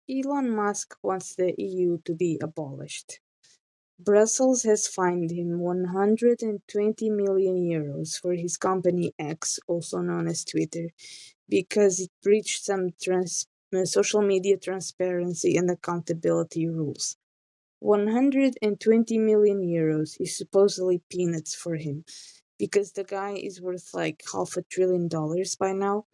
Elon Musk wants the EU to be abolished. Brussels has fined him €120 million for his company X, also known as Twitter, because it breached some social media transparency and accountability rules. €120 million is supposedly peanuts for him, because the guy is worth like $500 billion by now,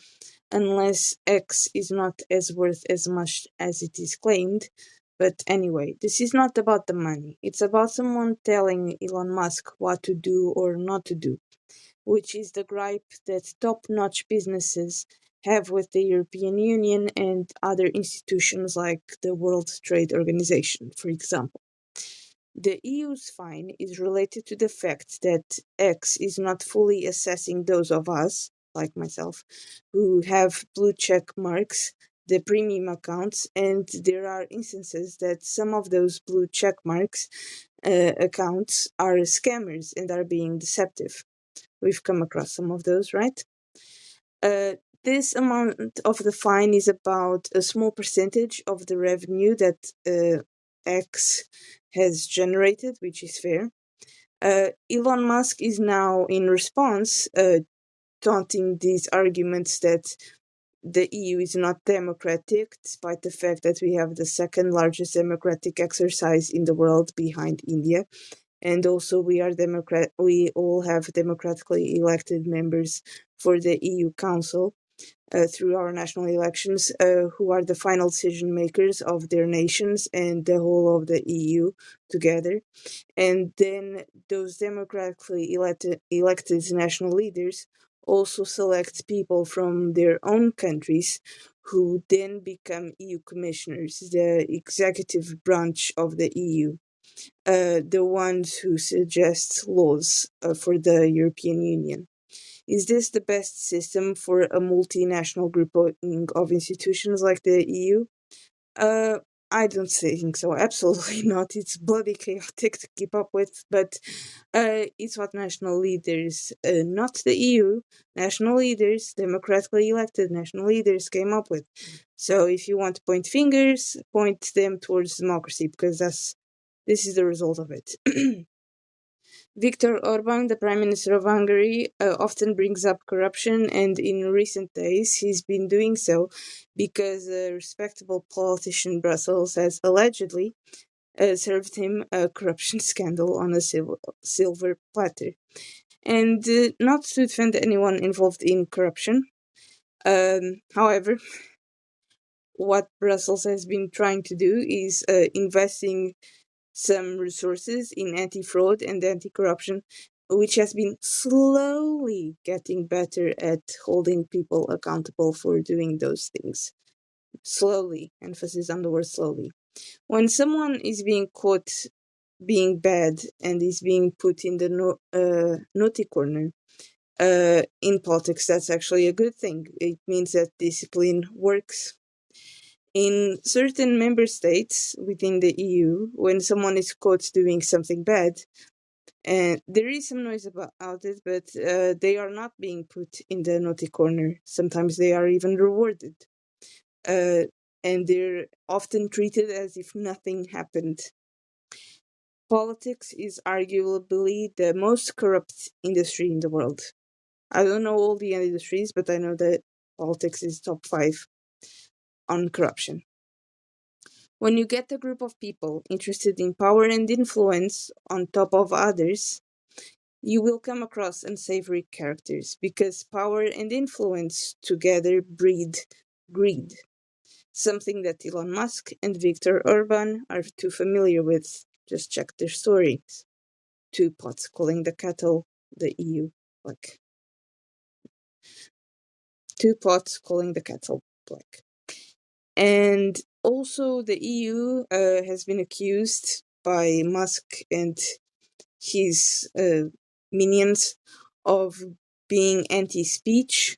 unless X is not as worth as much as it is claimed. But anyway, this is not about the money. It's about someone telling Elon Musk what to do or not to do, which is the gripe that top-notch businesses have with the European Union and other institutions like the World Trade Organization, for example. The EU's fine is related to the fact that X is not fully assessing those of us, like myself, who have blue check marks, the premium accounts, and there are instances that some of those blue check marks accounts are scammers and are being deceptive. We've come across some of those, right? This amount of the fine is about a small percentage of the revenue that X has generated, which is fair. Elon Musk is now, in response, taunting these arguments that the EU is not democratic, despite the fact that we have the second largest democratic exercise in the world behind India. And also we all have democratically elected members for the EU Council through our national elections, who are the final decision makers of their nations and the whole of the EU together. And then those democratically elected national leaders also select people from their own countries who then become EU commissioners, the executive branch of the EU, the ones who suggest laws for the European Union. Is this the best system for a multinational grouping of institutions like the EU? I don't think so. Absolutely not. It's bloody chaotic to keep up with, but it's what national leaders, not the EU, national leaders, democratically elected national leaders came up with. So if you want to point fingers, point them towards democracy, because this is the result of it. Viktor Orban, the Prime Minister of Hungary, often brings up corruption, and in recent days he's been doing so because a respectable politician in Brussels has allegedly served him a corruption scandal on a silver platter. And not to defend anyone involved in corruption, however, what Brussels has been trying to do is investing some resources in anti-fraud and anti-corruption, which has been slowly getting better at holding people accountable for doing those things. Slowly, emphasis on the word slowly. When someone is being caught being bad and is being put in the naughty corner, in politics, that's actually a good thing. It means that discipline works. In certain member states within the EU, when someone is caught doing something bad, and there is some noise about it, but they are not being put in the naughty corner. Sometimes they are even rewarded. And they're often treated as if nothing happened. Politics is arguably the most corrupt industry in the world. I don't know all the industries, but I know that politics is top 5 on corruption. When you get a group of people interested in power and influence on top of others, you will come across unsavory characters, because power and influence together breed greed, something that Elon Musk and Viktor Orban are too familiar with. Just check their stories. Two pots calling the kettle the EU. Like, two pots calling the kettle black. And also the EU has been accused by Musk and his minions of being anti-speech.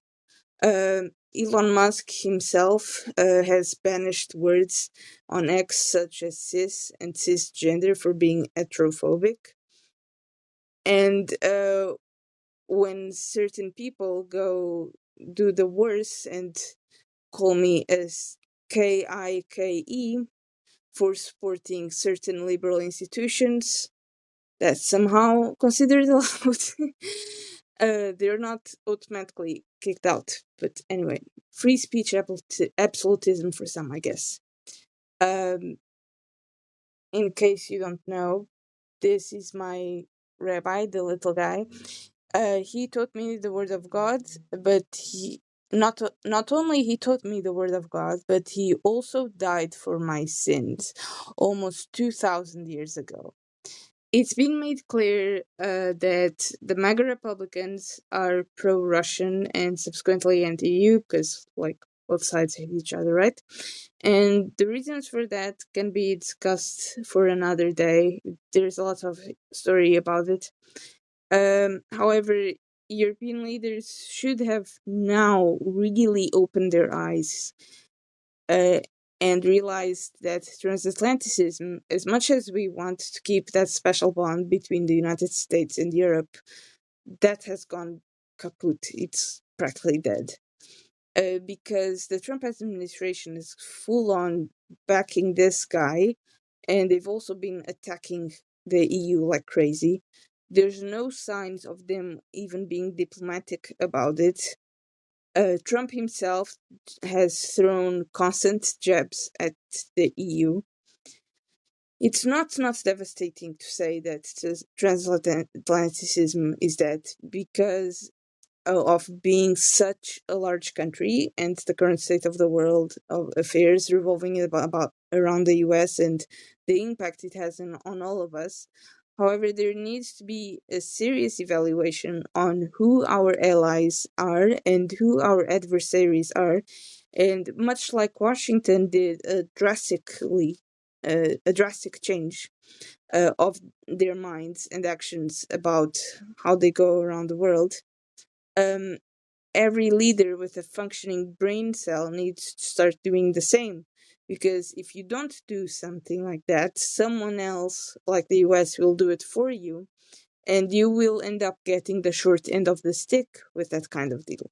Elon Musk himself has banished words on X such as cis and cisgender for being heterophobic. And when certain people go do the worst and call me a KIKE for supporting certain liberal institutions that's somehow considered allowed. They're not automatically kicked out. But anyway, free speech absolutism for some, I guess. In case you don't know, this is my rabbi, the little guy. He taught me the word of God, but he not only he taught me the word of God, but he also died for my sins almost 2,000 years ago. It's been made clear that the MAGA Republicans are pro-Russian and subsequently anti-EU because, like, both sides hate each other, right? And the reasons for that can be discussed for another day. There's a lot of story about it. However, European leaders should have now really opened their eyes and realized that transatlanticism, as much as we want to keep that special bond between the United States and Europe, that has gone kaput. It's practically dead. Because the Trump administration is full on backing this guy, and they've also been attacking the EU like crazy. There's no signs of them even being diplomatic about it. Trump himself has thrown constant jabs at the EU. It's not devastating to say that transatlanticism is dead because of being such a large country and the current state of the world of affairs revolving about around the US and the impact it has on all of us. However, there needs to be a serious evaluation on who our allies are and who our adversaries are. And much like Washington did a drastic change of their minds and actions about how they go around the world, every leader with a functioning brain cell needs to start doing the same. Because if you don't do something like that, someone else, like the US, will do it for you, and you will end up getting the short end of the stick with that kind of deal.